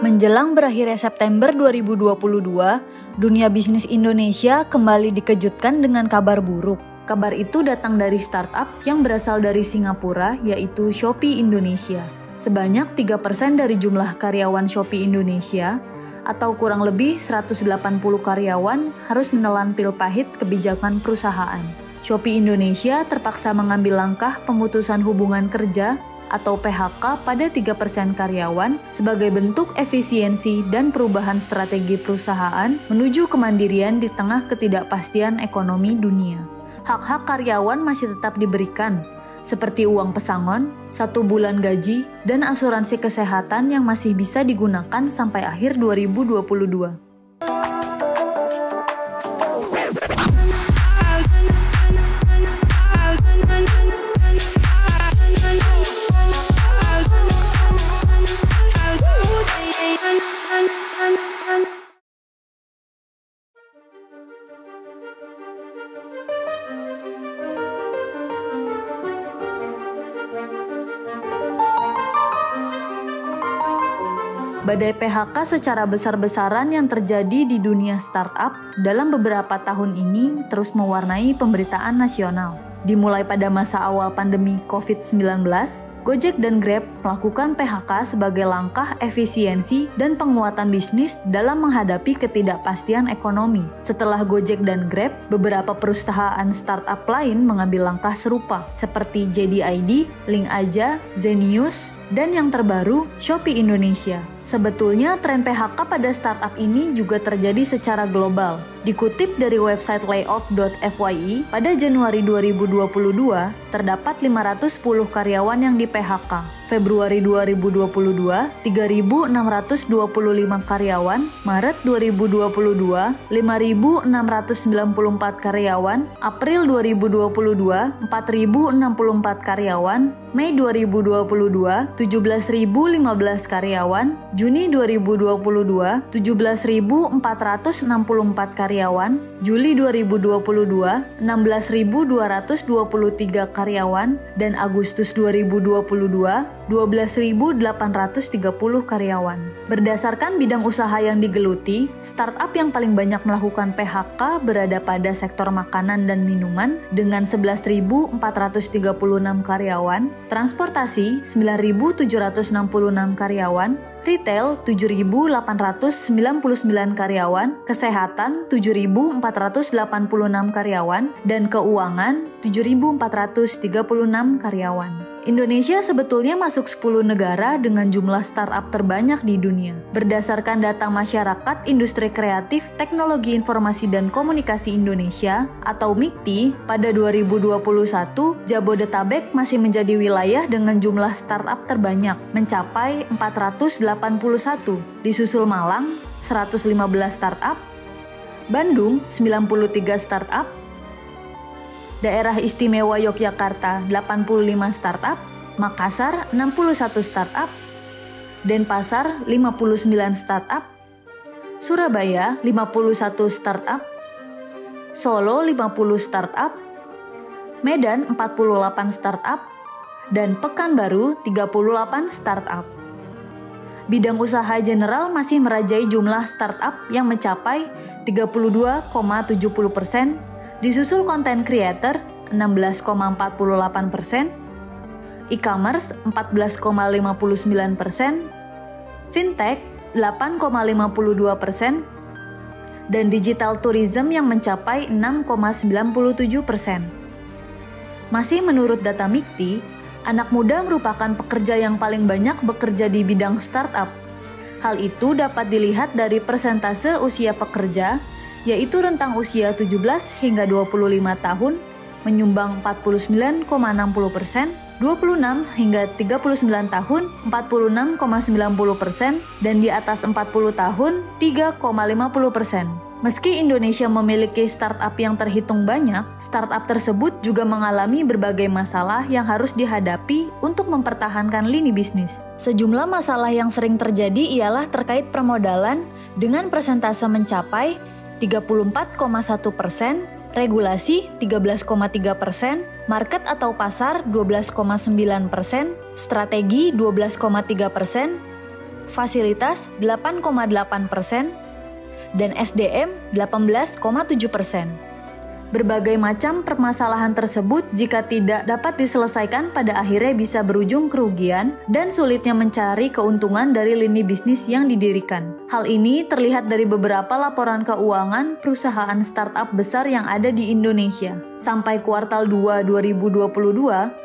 Menjelang berakhirnya September 2022, dunia bisnis Indonesia kembali dikejutkan dengan kabar buruk. Kabar itu datang dari startup yang berasal dari Singapura, yaitu Shopee Indonesia. Sebanyak 3% dari jumlah karyawan Shopee Indonesia, atau kurang lebih 180 karyawan, harus menelan pil pahit kebijakan perusahaan. Shopee Indonesia terpaksa mengambil langkah pemutusan hubungan kerja atau PHK pada 3% karyawan sebagai bentuk efisiensi dan perubahan strategi perusahaan menuju kemandirian di tengah ketidakpastian ekonomi dunia. Hak-hak karyawan masih tetap diberikan, seperti uang pesangon, 1 bulan gaji, dan asuransi kesehatan yang masih bisa digunakan sampai akhir 2022. Badai PHK secara besar-besaran yang terjadi di dunia startup dalam beberapa tahun ini terus mewarnai pemberitaan nasional. Dimulai pada masa awal pandemi COVID-19, Gojek dan Grab melakukan PHK sebagai langkah efisiensi dan penguatan bisnis dalam menghadapi ketidakpastian ekonomi. Setelah Gojek dan Grab, beberapa perusahaan startup lain mengambil langkah serupa, seperti JD.ID, Link Aja, Zenius, dan yang terbaru, Shopee Indonesia. Sebetulnya tren PHK pada startup ini juga terjadi secara global. Dikutip dari website layoff.fyi, pada Januari 2022, terdapat 510 karyawan yang di-PHK. Februari 2022, 3.625 karyawan, Maret 2022, 5.694 karyawan, April 2022, 4.064 karyawan, Mei 2022, 17.015 karyawan, Juni 2022, 17.464 karyawan, Juli 2022, 16.223 karyawan, dan Agustus 2022, 12.830 karyawan. Berdasarkan bidang usaha yang digeluti, startup yang paling banyak melakukan PHK berada pada sektor makanan dan minuman dengan 11.436 karyawan, transportasi 9.766 karyawan, retail 7.899 karyawan, kesehatan 7.486 karyawan, dan keuangan 7.436 karyawan. Indonesia sebetulnya masuk 10 negara dengan jumlah startup terbanyak di dunia. Berdasarkan data Masyarakat Industri Kreatif Teknologi Informasi dan Komunikasi Indonesia atau MIKTI, pada 2021, Jabodetabek masih menjadi wilayah dengan jumlah startup terbanyak, mencapai 481, disusul Malang 115 startup, Bandung 93 startup, Daerah Istimewa Yogyakarta 85 startup, Makassar 61 startup, Denpasar 59 startup, Surabaya 51 startup, Solo 50 startup, Medan 48 startup, dan Pekanbaru 38 startup. Bidang usaha general masih merajai jumlah startup yang mencapai 32,70%, disusul content creator 16,48%, e-commerce 14,59%, fintech 8,52%, dan digital tourism yang mencapai 6,97%. Masih menurut data MIKTI, anak muda merupakan pekerja yang paling banyak bekerja di bidang startup. Hal itu dapat dilihat dari persentase usia pekerja, yaitu rentang usia 17 hingga 25 tahun, menyumbang 49,60%, 26 hingga 39 tahun, 46,90%, dan di atas 40 tahun, 3,50%. Meski Indonesia memiliki startup yang terhitung banyak, startup tersebut juga mengalami berbagai masalah yang harus dihadapi untuk mempertahankan lini bisnis. Sejumlah masalah yang sering terjadi ialah terkait permodalan dengan persentase mencapai 34,1%, regulasi 13,3%, market atau pasar 12,9%, strategi 12,3%, fasilitas 8,8%, dan SDM 18,7%. Berbagai macam permasalahan tersebut jika tidak dapat diselesaikan pada akhirnya bisa berujung kerugian dan sulitnya mencari keuntungan dari lini bisnis yang didirikan. Hal ini terlihat dari beberapa laporan keuangan perusahaan startup besar yang ada di Indonesia. Sampai kuartal 2 2022,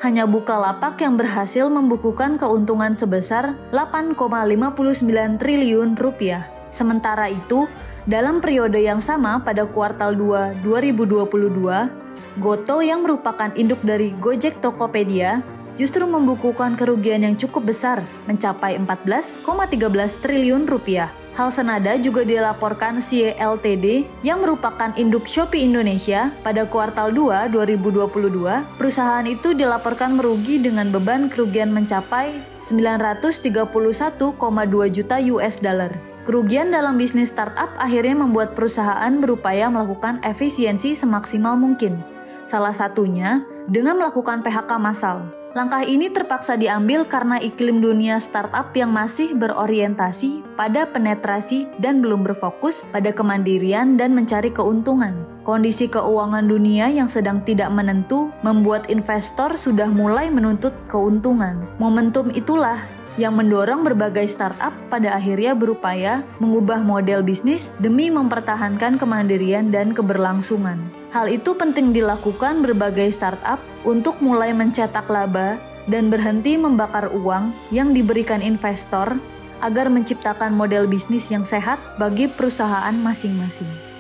hanya Bukalapak yang berhasil membukukan keuntungan sebesar 8,59 triliun rupiah. Sementara itu, dalam periode yang sama pada kuartal 2 2022, Goto yang merupakan induk dari Gojek Tokopedia justru membukukan kerugian yang cukup besar, mencapai 14,13 triliun rupiah. Hal senada juga dilaporkan CIE Ltd yang merupakan induk Shopee Indonesia pada kuartal 2 2022. Perusahaan itu dilaporkan merugi dengan beban kerugian mencapai 931,2 juta US dollar. Kerugian dalam bisnis startup akhirnya membuat perusahaan berupaya melakukan efisiensi semaksimal mungkin. Salah satunya dengan melakukan PHK massal. Langkah ini terpaksa diambil karena iklim dunia startup yang masih berorientasi pada penetrasi dan belum berfokus pada kemandirian dan mencari keuntungan. Kondisi keuangan dunia yang sedang tidak menentu membuat investor sudah mulai menuntut keuntungan. Momentum itulah yang mendorong berbagai startup pada akhirnya berupaya mengubah model bisnis demi mempertahankan kemandirian dan keberlangsungan. Hal itu penting dilakukan berbagai startup untuk mulai mencetak laba dan berhenti membakar uang yang diberikan investor agar menciptakan model bisnis yang sehat bagi perusahaan masing-masing.